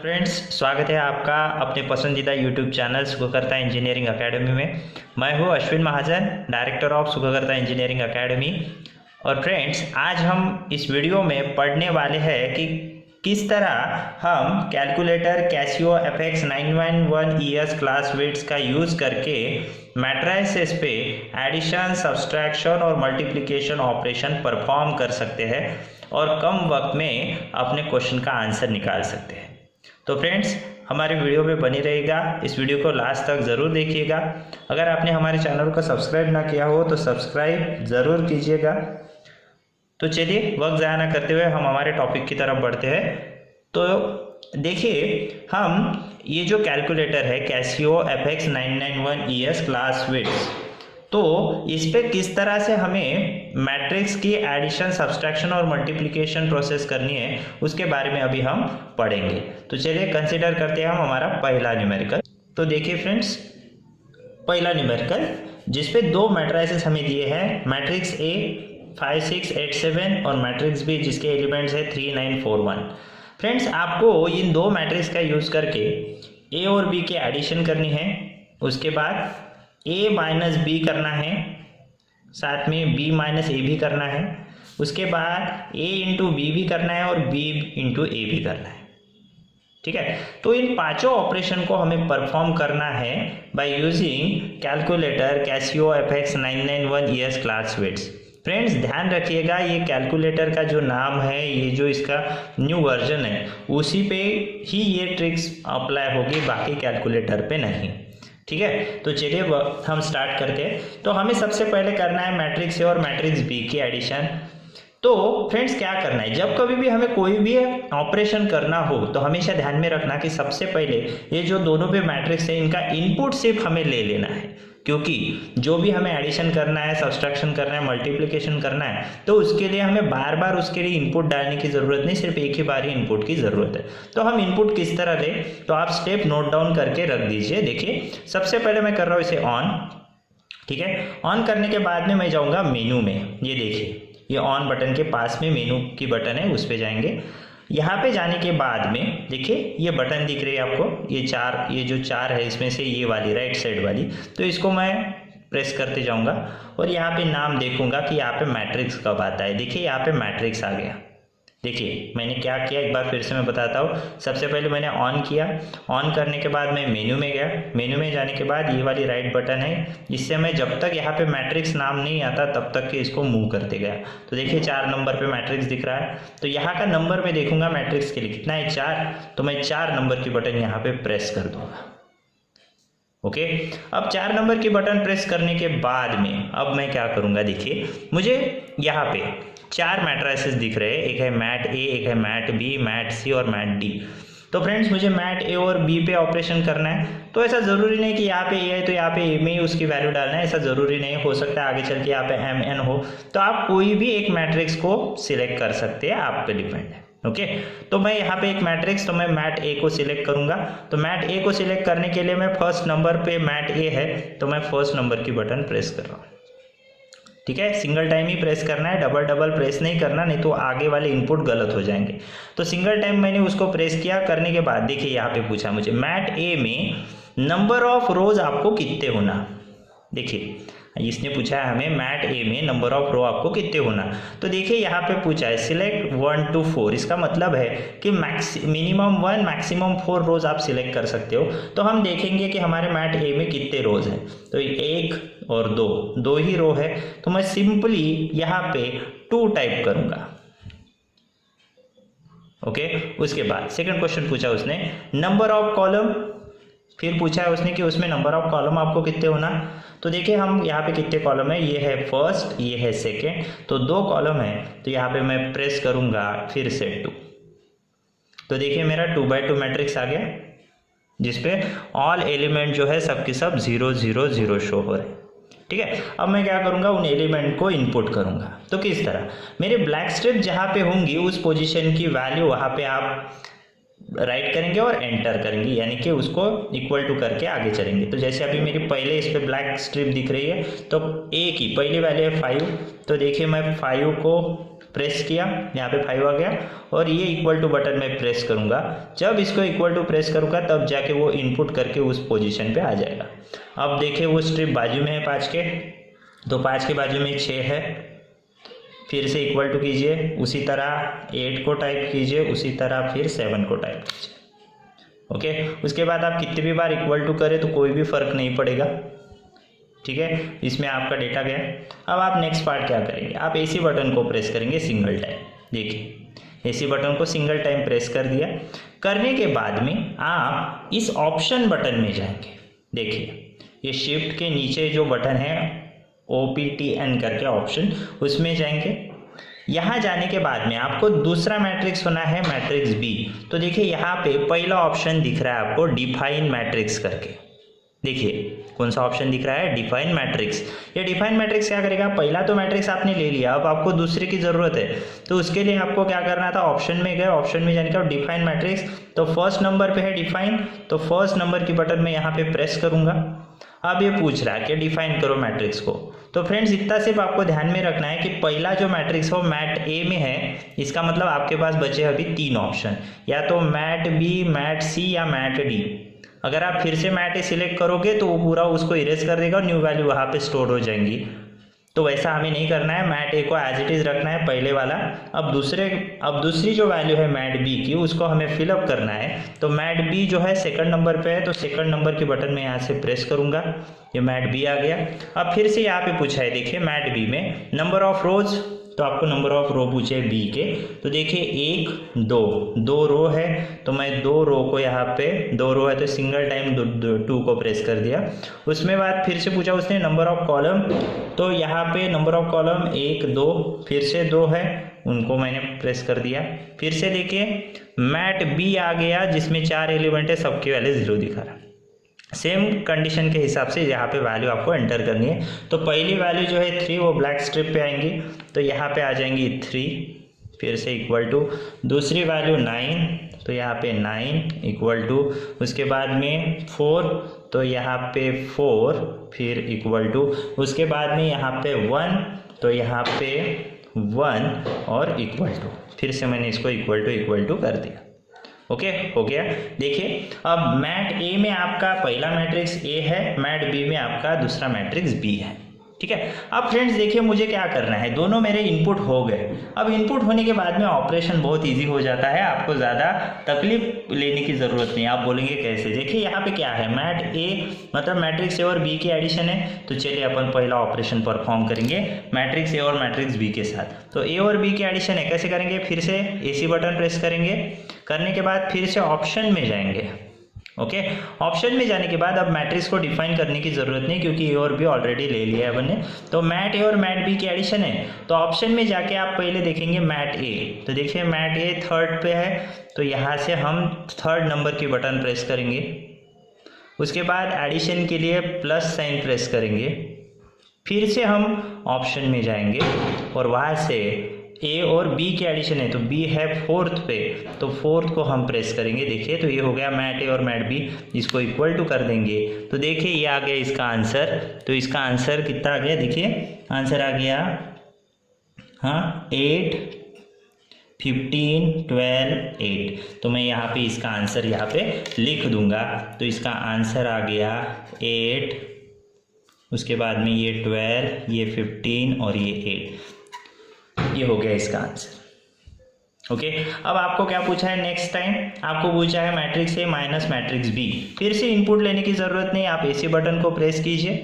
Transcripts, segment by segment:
Friends, स्वागत है आपका अपने पसंदीदा YouTube channel Sukhkarta engineering academy में। मैं हूं Ashwin Mahajan, director of Sukhkarta engineering academy. और फ्रेंड्स, आज हम इस वीडियो में पढ़ने वाले हैं कि किस तरह हम calculator Casio FX 991 ES class wiz का यूज़ करके मैट्रिसेस पे एडिशन, सब्सट्रैक्शन और मल्टीप्लिकेशन ऑपरेशन परफॉर्म कर सकते हैं और कम वक्त में अपने क्वेश्चन का आंसर निकाल सकते हैं। तो फ्रेंड्स, हमारे वीडियो पे बने रहिएगा, इस वीडियो को लास्ट तक ज़रूर देखिएगा। अगर आपने हमारे चैनल को सब्सक्राइब ना किया हो तो सब्सक्राइब ज़रूर कीजिएगा। तो चलिए वक्त ज़ाया ना करते हुए हम हमारे टॉपिक की तरफ बढ़ते हैं। तो देखिए, हम ये जो कैलकुलेटर है Casio FX 991 ES class wiz, तो इस पे किस तरह से हमें मैट्रिक्स की एडिशन, सब्सट्रैक्शन और मल्टीप्लिकेशन प्रोसेस करनी है उसके बारे में अभी हम पढ़ेंगे। तो चलिए कंसीडर करते हैं हम हमारा पहला न्यूमेरिकल। तो देखिए फ्रेंड्स, पहला न्यूमेरिकल जिसपे दो मैट्रिसेस हमें दिए हैं, मैट्रिक्स A 5 6 8 7 और मैट्रिक्स B जिसके एलिमेंट्स है 3 9 4 1। फ्रेंड्स, आपको इन दो मैट्रिक्स का यूज़ करके A और B की एडिशन करनी है, उसके बाद A माइनस B करना है, साथ में B माइनस A भी करना है, उसके बाद A इंटू B भी करना है और B इंटू A भी करना है। ठीक है, तो इन पांचों ऑपरेशन को हमें परफॉर्म करना है by using calculator Casio FX 991 ES class wiz. Friends, ध्यान रखिएगा, ये कैलकुलेटर का जो नाम है, ये जो इसका न्यू वर्जन है, उसी पे ही ये ट्रिक्स अप्लाई होगी, बाकी कैलकुलेटर पे नहीं। ठीक है, तो चलिए हम स्टार्ट करते हैं। तो हमें सबसे पहले करना है मैट्रिक्स ए और मैट्रिक्स बी की एडिशन। तो फ्रेंड्स, क्या करना है, जब कभी भी हमें कोई भी ऑपरेशन करना हो तो हमेशा ध्यान में रखना कि सबसे पहले ये जो दोनों पे मैट्रिक्स है इनका इनपुट सिर्फ हमें ले लेना है, क्योंकि जो भी हमें एडिशन करना है, सब्सट्रैक्शन करना है, मल्टीप्लिकेशन करना है, तो उसके लिए हमें बार बार उसके लिए इनपुट डालने की ज़रूरत नहीं, सिर्फ एक ही बार ही इनपुट की ज़रूरत है। तो हम इनपुट किस तरह दें, तो आप स्टेप नोट डाउन करके रख दीजिए। देखिए, सबसे पहले मैं कर रहा हूँ इसे ऑन। ठीक है, ऑन करने के बाद में मैं जाऊँगा मेनू में। ये देखिए, ये ऑन बटन के पास में मेनू की बटन है, उस पर जाएंगे। यहाँ पे जाने के बाद में देखिए ये बटन दिख रही है आपको, ये जो चार है इसमें से ये वाली राइट साइड वाली, तो इसको मैं प्रेस करते जाऊँगा और यहाँ पे नाम देखूंगा कि यहाँ पे मैट्रिक्स कब आता है। देखिए यहाँ पे मैट्रिक्स आ गया। देखिए मैंने क्या किया, एक बार फिर से मैं बताता हूँ। सबसे पहले मैंने ऑन किया, ऑन करने के बाद मैं मेन्यू में गया, मेन्यू में जाने के बाद ये वाली राइट बटन है, इससे मैं जब तक यहाँ पे मैट्रिक्स नाम नहीं आता तब तक के इसको मूव करते गया। तो देखिए 4 नंबर पे मैट्रिक्स दिख रहा है, तो यहाँ का नंबर मैं देखूंगा मैट्रिक्स के लिए कितना है, 4, तो मैं 4 नंबर की बटन यहाँ पे प्रेस कर दूंगा। ओके, अब 4 नंबर की बटन प्रेस करने के बाद में अब मैं क्या करूँगा, देखिए मुझे यहाँ पे 4 मैट्रिसेस दिख रहे हैं, एक है मैट A, एक है मैट B, मैट C और मैट D। तो फ्रेंड्स, मुझे मैट A और B पे ऑपरेशन करना है। तो ऐसा ज़रूरी नहीं कि यहाँ पे A है तो यहाँ पे A में ही उसकी वैल्यू डालना है, ऐसा ज़रूरी नहीं, हो सकता है आगे चल के यहाँ पे MN हो। तो आप कोई भी एक मैट्रिक्स को सिलेक्ट कर सकते हैं, आप पे डिपेंड है। ओके, तो मैं यहाँ पे एक मैट्रिक्स, तो मैं मैट A को सिलेक्ट करूंगा। तो मैट A को सिलेक्ट करने के लिए मैं फर्स्ट नंबर पे मैट A है, तो मैं फर्स्ट नंबर की बटन प्रेस कर रहा हूँ। ठीक है, सिंगल टाइम ही प्रेस करना है, डबल डबल प्रेस नहीं करना, नहीं तो आगे वाले इनपुट गलत हो जाएंगे। तो सिंगल टाइम मैंने उसको प्रेस किया, करने के बाद देखिए यहाँ पे पूछा मुझे मैट A में नंबर ऑफ रोज आपको कितने होना। देखिए इसने पूछा है हमें मैट A में नंबर ऑफ रो आपको कितने होना। तो देखिए यहाँ पे पूछा है सिलेक्ट 1 to 4, इसका मतलब है कि मिनिमम 1 मैक्सिमम 4 रोज आप सिलेक्ट कर सकते हो। तो हम देखेंगे कि हमारे मैट A में कितने रोज हैं, तो 1 और 2 ही रो है, तो मैं सिंपली यहाँ पे 2 टाइप करूँगा। ओके, उसके बाद सेकंड क्वेश्चन पूछा उसने नंबर ऑफ कॉलम, फिर पूछा है उसने कि उसमें नंबर ऑफ कॉलम आपको कितने होना। तो देखिए हम यहाँ पे कितने कॉलम है, ये है फर्स्ट, ये है सेकेंड, तो 2 कॉलम है, तो यहाँ पे मैं प्रेस करूँगा फिर से 2। तो देखिए मेरा 2 by 2 मैट्रिक्स आ गया, जिसपे ऑल एलिमेंट जो है सब के सब 0 0 0 शो हो रहे हैं। ठीक है, अब मैं क्या करूँगा, उन एलिमेंट को इनपुट करूँगा। तो किस तरह, मेरे ब्लैक स्ट्रिप जहाँ पे होंगी उस पोजीशन की वैल्यू वहाँ पे आप राइट करेंगे और एंटर करेंगे, यानी कि उसको इक्वल टू करके आगे चलेंगे। तो जैसे अभी मेरी पहले इस पे ब्लैक स्ट्रिप दिख रही है, तो A की पहली वैल्यू है 5, तो देखिए मैं 5 को प्रेस किया, यहाँ पे 5 आ गया और ये इक्वल टू बटन में प्रेस करूँगा। जब इसको इक्वल टू प्रेस करूँगा तब जाके वो इनपुट करके उस पोजीशन पे आ जाएगा। अब देखिए वो स्ट्रिप बाजू में है 5 के, तो 5 के बाजू में 6 है, फिर से इक्वल टू कीजिए, उसी तरह 8 को टाइप कीजिए, उसी तरह फिर 7 को टाइप कीजिए। ओके, उसके बाद आप कितने भी बार इक्वल टू करें तो कोई भी फर्क नहीं पड़ेगा। ठीक है, इसमें आपका डेटा गया। अब आप नेक्स्ट पार्ट क्या करेंगे, आप AC बटन को प्रेस करेंगे सिंगल टाइम। देखिए AC बटन को सिंगल टाइम प्रेस कर दिया। करने के बाद में आप इस ऑप्शन बटन में जाएंगे। देखिए ये शिफ्ट के नीचे जो बटन है OPTN करके ऑप्शन, उसमें जाएंगे। यहाँ जाने के बाद में आपको दूसरा मैट्रिक्स होना है मैट्रिक्स B। तो देखिए यहाँ पे पहला ऑप्शन दिख रहा है आपको डिफाइन मैट्रिक्स करके। देखिए कौन सा ऑप्शन दिख रहा है, डिफाइन मैट्रिक्स। ये डिफाइन मैट्रिक्स क्या करेगा, पहला तो मैट्रिक्स आपने ले लिया, अब आपको दूसरे की ज़रूरत है, तो उसके लिए आपको क्या करना था, ऑप्शन में गए, ऑप्शन में जाने के बाद डिफाइन मैट्रिक्स, तो फर्स्ट नंबर पे है डिफाइन, तो फर्स्ट नंबर की बटन में यहाँ पे प्रेस करूँगा। अब ये पूछ रहा है कि डिफाइन करो मैट्रिक्स को। तो फ्रेंड्स इतना सिर्फ आपको ध्यान में रखना है कि पहला जो मैट्रिक्स हो मैट A में है, इसका मतलब आपके पास बचे अभी 3 ऑप्शन, या तो मैट B, मैट C या मैट D। अगर आप फिर से मैट A सिलेक्ट करोगे तो वो पूरा उसको इरेज कर देगा और न्यू वैल्यू वहाँ पे स्टोर हो जाएंगी। तो वैसा हमें नहीं करना है, मैट A को एज इट इज़ रखना है पहले वाला। अब दूसरी जो वैल्यू है मैट B की, उसको हमें फिलअप करना है। तो मैट B जो है सेकंड नंबर पे है, तो सेकंड नंबर की बटन में यहाँ से प्रेस करूँगा, ये मैट B आ गया। अब फिर से यहाँ पे पूछा है, देखिए मैट B में नंबर ऑफ रोज, तो आपको नंबर ऑफ रो पूछे B के, तो देखिए 1 2 रो है, तो मैं 2 रो को यहाँ पे 2 रो है तो सिंगल टाइम 2 को प्रेस कर दिया। उसमें बाद फिर से पूछा उसने नंबर ऑफ कॉलम, तो यहाँ पे नंबर ऑफ कॉलम 1 2 फिर से 2 है, उनको मैंने प्रेस कर दिया। फिर से देखिए मैट B आ गया जिसमें 4 एलिमेंट है, सबकी वैल्यू 0 दिखा रहा। सेम कंडीशन के हिसाब से यहाँ पे वैल्यू आपको एंटर करनी है। तो पहली वैल्यू जो है 3 वो ब्लैक स्ट्रिप पे आएंगी, तो यहाँ पे आ जाएंगी 3, फिर से इक्वल टू। दूसरी वैल्यू 9, तो यहाँ पे 9 इक्वल टू। उसके बाद में 4, तो यहाँ पे 4 फिर इक्वल टू। उसके बाद में यहाँ पे 1, तो यहाँ पे 1 और इक्वल टू। फिर से मैंने इसको इक्वल टू कर दिया। ओके हो गया। देखिए अब मैट A में आपका पहला मैट्रिक्स A है, मैट B में आपका दूसरा मैट्रिक्स B है। ठीक है, अब फ्रेंड्स देखिए मुझे क्या करना है, दोनों मेरे इनपुट हो गए। अब इनपुट होने के बाद में ऑपरेशन बहुत इजी हो जाता है, आपको ज़्यादा तकलीफ लेने की ज़रूरत नहीं। आप बोलेंगे कैसे, देखिए यहाँ पे क्या है, मैट A मतलब मैट्रिक्स A और B की एडिशन है। तो चलिए अपन पहला ऑपरेशन परफॉर्म करेंगे मैट्रिक्स A और मैट्रिक्स B के साथ। तो A और B की एडिशन है, कैसे करेंगे, फिर से AC बटन प्रेस करेंगे। करने के बाद फिर से ऑप्शन में जाएंगे। ओके, ऑप्शन में जाने के बाद अब मैट्रिक्स को डिफाइन करने की ज़रूरत नहीं, क्योंकि A और B ऑलरेडी ले लिया है अपन ने। तो मैट A और मैट B की एडिशन है, तो ऑप्शन में जाके आप पहले देखेंगे मैट A। तो देखिए मैट A थर्ड पे है, तो यहाँ से हम थर्ड नंबर की बटन प्रेस करेंगे। उसके बाद एडिशन के लिए प्लस साइन प्रेस करेंगे। फिर से हम ऑप्शन में जाएंगे और वहाँ से A और B की एडिशन है, तो B है फोर्थ पे, तो फोर्थ को हम प्रेस करेंगे। देखिए तो ये हो गया मैट A और मैट B, इसको इक्वल टू कर देंगे। तो देखिए ये आ गया इसका आंसर। तो इसका आंसर कितना आ गया, देखिए आंसर आ गया 8 15 12 8। तो मैं यहाँ पे इसका आंसर यहाँ पे लिख दूंगा। तो इसका आंसर आ गया 8, उसके बाद में ये 12, ये 15 और ये 8। ये हो गया इसका आंसर। ओके, अब आपको क्या पूछा है नेक्स्ट टाइम, आपको पूछा है matrix A minus matrix B। फिर से इनपुट लेने की ज़रूरत नहीं, आप AC बटन को प्रेस कीजिए,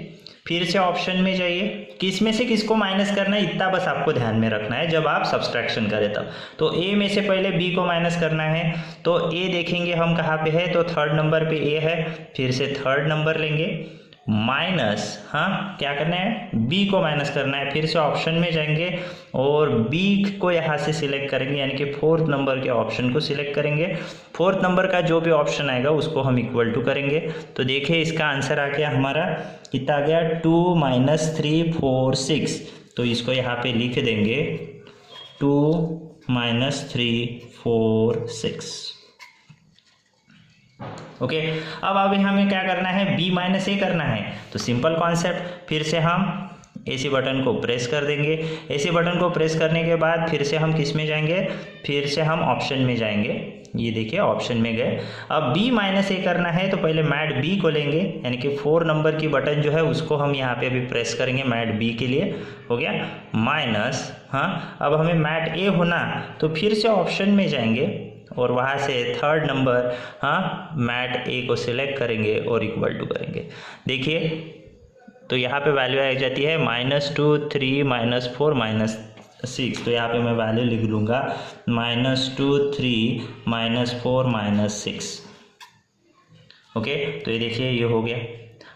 फिर से ऑप्शन में जाइए, किस में से किसको माइनस करना है इतना बस आपको ध्यान में रखना है जब आप सब्सट्रैक्शन करें तब। तो A में से पहले B को माइनस करना है, तो A देखेंगे हम कहाँ पे है, तो थर्ड नंबर पे A है, फिर से थर्ड नंबर लेंगे माइनस, हाँ क्या करना है, B को माइनस करना है। फिर से ऑप्शन में जाएंगे और B को यहाँ से सिलेक्ट करेंगे, यानी कि फोर्थ नंबर के ऑप्शन को सिलेक्ट करेंगे। फोर्थ नंबर का जो भी ऑप्शन आएगा उसको हम इक्वल टू करेंगे। तो देखिए इसका आंसर आ गया हमारा, कितना आ गया, 2 - 3 4 6। तो इसको यहाँ पे लिख देंगे 2 - 3 4 6। ओके, अब हमें क्या करना है, B - A करना है। तो सिंपल कॉन्सेप्ट, फिर से हम AC बटन को प्रेस कर देंगे। AC बटन को प्रेस करने के बाद फिर से हम किस में जाएंगे, फिर से हम ऑप्शन में जाएंगे। ये देखिए ऑप्शन में गए। अब B-A करना है तो पहले मैट B को लेंगे, यानी कि 4 नंबर की बटन जो है उसको हम यहाँ पे अभी प्रेस करेंगे मैट B के लिए। हो गया माइनस, हाँ अब हमें मैट A होना तो फिर से ऑप्शन में जाएंगे और वहाँ से 3rd नंबर हाँ मैट A को सिलेक्ट करेंगे और इक्वल टू करेंगे। देखिए तो यहाँ पे वैल्यू आ जाती है -2, 3, -4, -6। तो यहाँ पे मैं वैल्यू लिख लूँगा -2, 3, -4, -6। ओके, तो ये देखिए ये हो गया।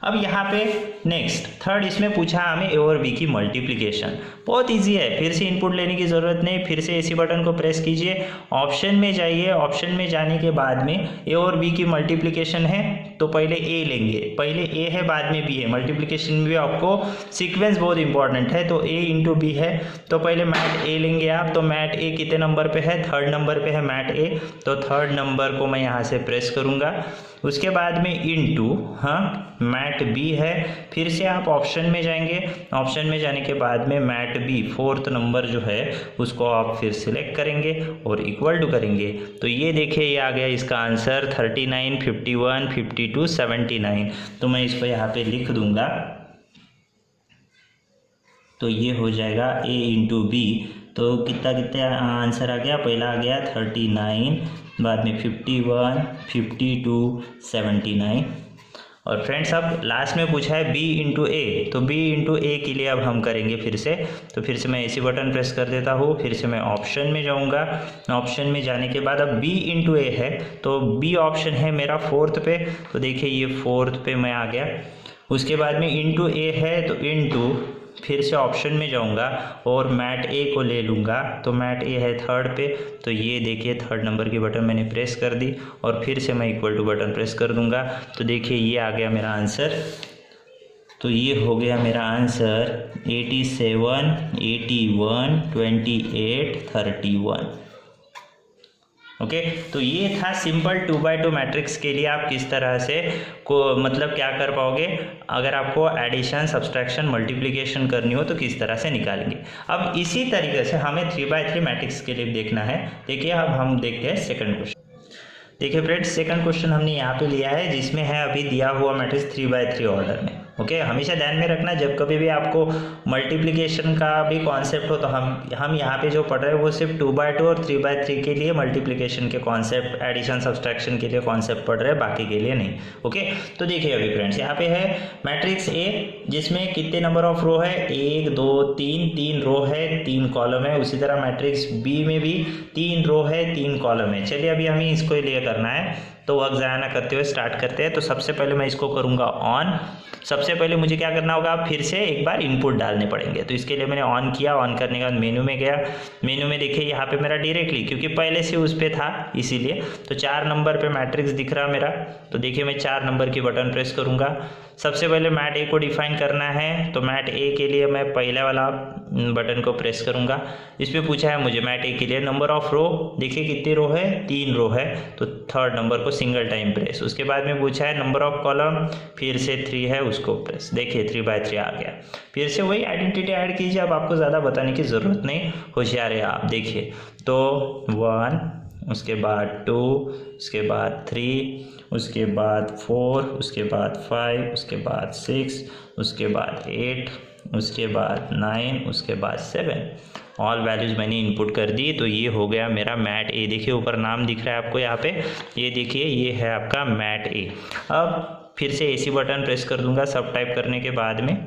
अब यहाँ पे नेक्स्ट 3rd इसमें पूछा हमें A और B की मल्टीप्लिकेशन। बहुत इजी है, फिर से इनपुट लेने की ज़रूरत नहीं, फिर से AC बटन को प्रेस कीजिए, ऑप्शन में जाइए। ऑप्शन में जाने के बाद में A और B की मल्टीप्लिकेशन है तो पहले A लेंगे, पहले A है बाद में B है। मल्टीप्लिकेशन में भी आपको सीक्वेंस बहुत इंपॉर्टेंट है, तो A इंटू B है तो पहले मैट A लेंगे आप। तो मैट A कितने नंबर पे है, 3rd नंबर पे है मैट A, तो 3rd नंबर को मैं यहाँ से प्रेस करूँगा। उसके बाद में इंटू हाँ मैट B है, फिर से आप ऑप्शन में जाएंगे। ऑप्शन में जाने के बाद में मैट B 4th नंबर जो है उसको आप फिर सिलेक्ट करेंगे और इक्वल टू करेंगे। तो ये देखिए ये आ गया इसका आंसर 39, 51, 52, 79। तो मैं इसको यहाँ पे लिख दूंगा, तो ये हो जाएगा A इंटू B। तो कितना आंसर आ गया, पहला आ गया 39, बाद में 51, 52, 79। और फ्रेंड्स अब लास्ट में पूछा है B इंटू A, तो B इंटू A के लिए अब हम करेंगे फिर से। तो फिर से मैं AC बटन प्रेस कर देता हूँ, फिर से मैं ऑप्शन में जाऊँगा। ऑप्शन में जाने के बाद अब B इंटू A है तो B ऑप्शन है मेरा 4th पे, तो देखिए ये 4th पे मैं आ गया। उसके बाद में इंटू A है तो इंटू फिर से ऑप्शन में जाऊंगा और मैट A को ले लूँगा, तो मैट A है 3rd पे, तो ये देखिए 3rd नंबर की बटन मैंने प्रेस कर दी और फिर से मैं इक्वल टू बटन प्रेस कर दूंगा। तो देखिए ये आ गया मेरा आंसर। तो ये हो गया मेरा आंसर 87, 81, 28, 31। ओके, तो ये था सिंपल 2x2 मैट्रिक्स के लिए आप किस तरह से को मतलब क्या कर पाओगे, अगर आपको एडिशन, सब्सट्रैक्शन, मल्टीप्लिकेशन करनी हो तो किस तरह से निकालेंगे। अब इसी तरीके से हमें 3x3 मैट्रिक्स के लिए देखना है। देखिए अब हम देखते हैं सेकंड क्वेश्चन। देखिए फ्रेंड्स सेकंड क्वेश्चन हमने यहाँ पे लिया है जिसमें है अभी दिया हुआ मैट्रिक्स 3x3 ऑर्डर में। ओके, हमेशा ध्यान में रखना जब कभी भी आपको मल्टीप्लिकेशन का भी कॉन्सेप्ट हो तो हम यहाँ पे जो पढ़ रहे हैं वो सिर्फ 2x2 और 3x3 के लिए मल्टीप्लिकेशन के कॉन्सेप्ट, एडिशन सब्सट्रैक्शन के लिए कॉन्सेप्ट पढ़ रहे हैं, बाकी के लिए नहीं। ओके, तो देखिए अभी फ्रेंड्स यहाँ पे है मैट्रिक्स A जिसमें कितने नंबर ऑफ रो है, 1, 2, 3 रो है, 3 कॉलम है। उसी तरह मैट्रिक्स B में भी 3 रो है, 3 कॉलम है। चलिए अभी हमें इसको लिए करना है, तो वक्त ज़ाया ना करते हुए स्टार्ट करते हैं। तो सबसे पहले मैं इसको करूँगा ऑन। सबसे पहले मुझे क्या करना होगा, फिर से एक बार इनपुट डालने पड़ेंगे। तो इसके लिए मैंने ऑन किया, ऑन करने के बाद मेनू में गया। मेनू में देखिए यहाँ पे मेरा डायरेक्टली, क्योंकि पहले से उस पर था इसीलिए, तो 4 नंबर पे मैट्रिक्स दिख रहा मेरा। तो देखिए मैं 4 नंबर की बटन प्रेस करूँगा। सबसे पहले मैट A को डिफाइन करना है, तो मैट A के लिए मैं पहले वाला बटन को प्रेस करूँगा। इस पर पूछा है मुझे मैट A के लिए नंबर ऑफ रो, देखिए कितनी रो है, 3 रो है, तो 3rd नंबर को सिंगल टाइम प्रेस। उसके बाद में पूछा है नंबर ऑफ कॉलम, फिर से 3 है उसको प्रेस। देखिए 3x3 आ गया। फिर से वही आइडेंटिटी ऐड कीजिए, अब आपको ज़्यादा बताने की ज़रूरत नहीं, होशियार है आप। देखिए तो 1, उसके बाद 2, उसके बाद 3, उसके बाद 4, उसके बाद 5, उसके बाद 6, उसके बाद 8, उसके बाद 9, उसके बाद 7। ऑल वैल्यूज़ मैंने इनपुट कर दी। तो ये हो गया मेरा मैट A। देखिए ऊपर नाम दिख रहा है आपको यहाँ पे, ये देखिए ये है आपका मैट A। अब फिर से AC बटन प्रेस कर दूंगा सब टाइप करने के बाद में,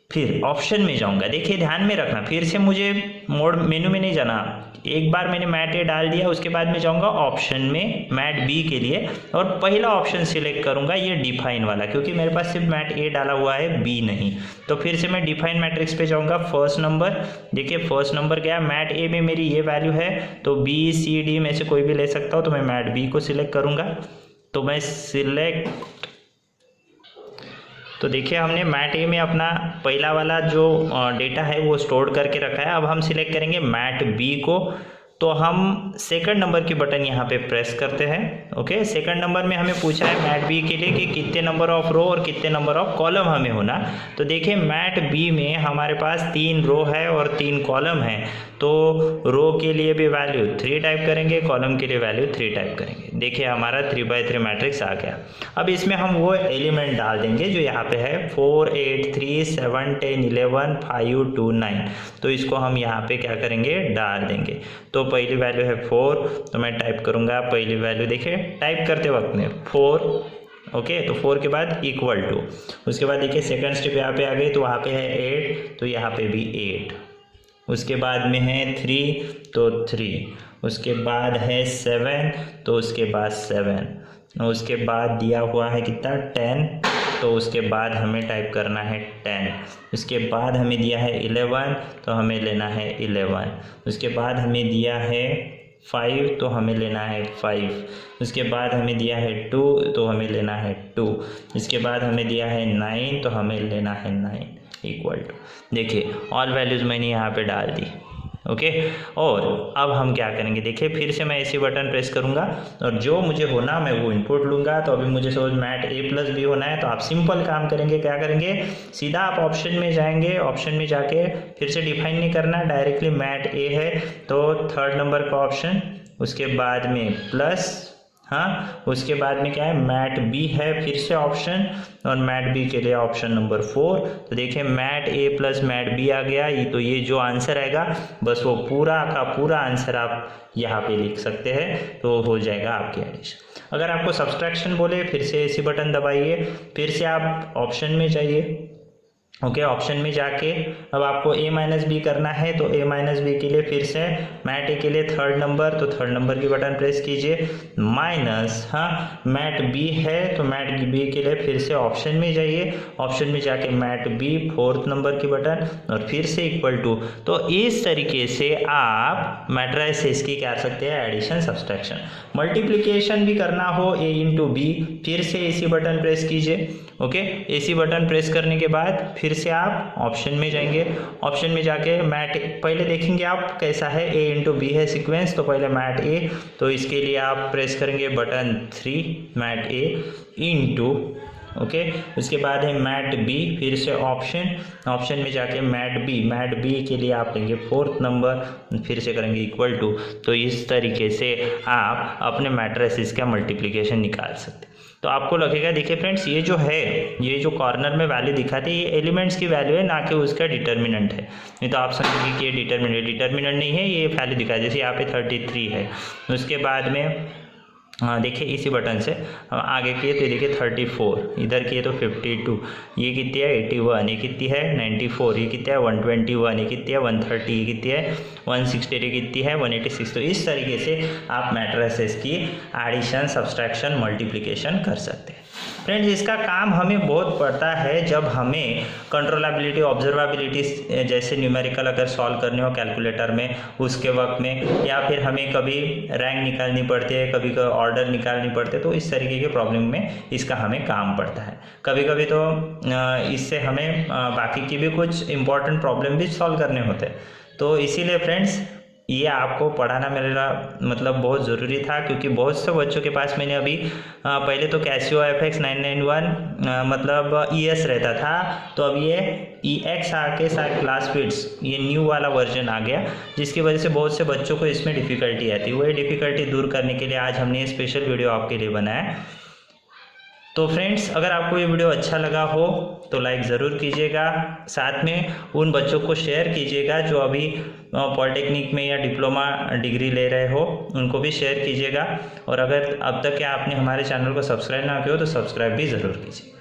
फिर ऑप्शन में जाऊंगा। देखिए ध्यान में रखना, फिर से मुझे मोड मेनू में नहीं जाना। एक बार मैंने मैट A डाल दिया, उसके बाद में जाऊंगा ऑप्शन में मैट B के लिए और पहला ऑप्शन सिलेक्ट करूंगा ये डिफाइन वाला, क्योंकि मेरे पास सिर्फ मैट A डाला हुआ है, B नहीं। तो फिर से मैं डिफाइन मैट्रिक्स पे जाऊंगा। 1st नंबर, देखिए 1st नंबर क्या है, मैट A में मेरी ये वैल्यू है, तो B, C, D में से कोई भी ले सकता हूँ, तो मैं मैट B को सिलेक्ट करूँगा। तो मैं सिलेक्ट, तो देखिए हमने मैट A में अपना पहला वाला जो डेटा है वो स्टोर करके रखा है। अब हम सिलेक्ट करेंगे मैट B को। तो हम सेकंड नंबर की बटन यहाँ पे प्रेस करते हैं। ओके, सेकंड नंबर में हमें पूछा है मैट बी के लिए कि कितने नंबर ऑफ रो और कितने नंबर ऑफ कॉलम हमें होना। तो देखिए मैट बी में हमारे पास 3 रो है और 3 कॉलम है, तो रो के लिए भी वैल्यू 3 टाइप करेंगे, कॉलम के लिए वैल्यू 3 टाइप करेंगे। देखिए हमारा 3x3 मैट्रिक्स आ गया। अब इसमें हम वो एलिमेंट डाल देंगे जो यहाँ पे है 4 8 3 7 10 11 5 2 9। तो इसको हम यहाँ पे क्या करेंगे, डाल देंगे। तो पहली वैल्यू है 4, तो मैं टाइप करूँगा पहली वैल्यू। देखिए टाइप करते वक्त में 4, ओके, तो 4 के बाद इक्वल टू, उसके बाद देखिए सेकंड स्टेप यहाँ पे आ गई, तो वहाँ पे है 8, तो यहाँ पे भी 8। उसके बाद में है 3, तो 3। उसके बाद है 7, तो उसके बाद 7। उसके बाद दिया हुआ है कितना 10, तो उसके बाद हमें टाइप करना है 10। उसके बाद हमें दिया है 11, तो हमें लेना है 11। उसके बाद हमें दिया है 5, तो हमें लेना है 5। उसके बाद हमें दिया है 2, तो हमें लेना है 2। इसके बाद हमें दिया है 9, तो हमें लेना है 9 इक्वल टू। देखिए ऑल वैल्यूज़ मैंने यहाँ पे डाल दी। ओके, और अब हम क्या करेंगे, देखिए फिर से मैं इसी बटन प्रेस करूँगा और जो मुझे होना मैं वो इनपुट लूँगा। तो अभी मुझे suppose mat A plus B होना है, तो आप सिंपल काम करेंगे, क्या करेंगे, सीधा आप ऑप्शन में जाएंगे, ऑप्शन में जाके फिर से डिफाइन नहीं करना, डायरेक्टली मैट ए है तो थर्ड नंबर का ऑप्शन, उसके बाद में प्लस, हाँ, उसके बाद में क्या है मैट बी है, फिर से ऑप्शन, और मैट बी के लिए ऑप्शन नंबर 4। तो देखिए mat A plus mat B आ गया। तो ये जो आंसर आएगा बस वो पूरा का पूरा आंसर आप यहाँ पे लिख सकते हैं, तो हो जाएगा आपकी एडिशन। अगर आपको सब्सट्रैक्शन बोले फिर से इसी बटन दबाइए, फिर से आप ऑप्शन में जाइए। ओके, ऑप्शन में जाके अब आपको a माइनस बी करना है, तो a माइनस बी के लिए फिर से मैट ए के लिए थर्ड नंबर, तो थर्ड नंबर की बटन प्रेस कीजिए, माइनस, हाँ, मैट बी है तो मैट बी के लिए फिर से ऑप्शन में जाइए, ऑप्शन में जाके मैट बी फोर्थ नंबर की बटन और फिर से इक्वल टू। तो इस तरीके से आप मैट्रिसेस की क्या कर सकते हैं, एडिशन, सब्सट्रैक्शन, मल्टीप्लिकेशन भी करना हो a इंटू बी, फिर से इसी बटन प्रेस कीजिए। ओके, इसी बटन प्रेस करने के बाद फिर से आप ऑप्शन में जाएंगे, ऑप्शन में जाके मैट पहले देखेंगे आप कैसा है, a इंटू बी है सीक्वेंस, तो पहले मैट ए, तो इसके लिए आप प्रेस करेंगे बटन 3 मैट ए इंटू, ओके, उसके बाद है मैट बी, फिर से ऑप्शन, ऑप्शन में जाके मैट बी के लिए आप लेंगे फोर्थ नंबर, फिर से करेंगे इक्वल टू। तो इस तरीके से आप अपने मैट्रिसेस का मल्टीप्लिकेशन निकाल सकते हैं। तो आपको लगेगा, देखिए फ्रेंड्स, ये जो है, ये जो कॉर्नर में वैल्यू दिखाते हैं, ये एलिमेंट्स की वैल्यू है, ना कि उसका डिटर्मिनेंट है। नहीं तो आप समझिए कि ये डिटर्मिनेंट नहीं है, ये वैल्यू दिखा, जैसे यहाँ पे 33 है। उसके बाद में देखिए इसी बटन से हम आगे किए तो देखिए 34, इधर किए तो 52, ये कितनी है 81, ये कितनी है 94, ये कितनी है 121, ये कितनी है 130, ये कितनी है 160, ये कितनी है 186। तो इस तरीके से आप मैट्रिसेस की एडिशन, सब्सट्रैक्शन, मल्टीप्लिकेशन कर सकते हैं। फ्रेंड्स, इसका काम हमें बहुत पड़ता है जब हमें कंट्रोलेबिलिटी, ऑब्जर्वेबिलिटी जैसे न्यूमेरिकल अगर सॉल्व करने हो कैलकुलेटर में उसके वक्त में, या फिर हमें कभी रैंक निकालनी पड़ती है, कभी ऑर्डर निकालनी पड़ते, तो इस तरीके के प्रॉब्लम में इसका हमें काम पड़ता है। कभी कभी तो इससे हमें बाकी की भी कुछ इंपॉर्टेंट प्रॉब्लम भी सॉल्व करने होते हैं। तो इसीलिए फ्रेंड्स ये आपको पढ़ाना मेरा मतलब बहुत ज़रूरी था, क्योंकि बहुत से बच्चों के पास मैंने अभी पहले तो कैसियो FX 991 मतलब ES रहता था, तो अब ये EX आके साथ क्लास फिट्स, ये न्यू वाला वर्जन आ गया, जिसकी वजह से बहुत से बच्चों को इसमें डिफ़िकल्टी आती है। वही डिफ़िकल्टी दूर करने के लिए आज हमने ये स्पेशल वीडियो आपके लिए बनाया। तो फ्रेंड्स, अगर आपको ये वीडियो अच्छा लगा हो तो लाइक ज़रूर कीजिएगा, साथ में उन बच्चों को शेयर कीजिएगा जो अभी पॉलिटेक्निक में या डिप्लोमा डिग्री ले रहे हो, उनको भी शेयर कीजिएगा। और अगर अब तक क्या आपने हमारे चैनल को सब्सक्राइब ना किया हो तो सब्सक्राइब भी ज़रूर कीजिए।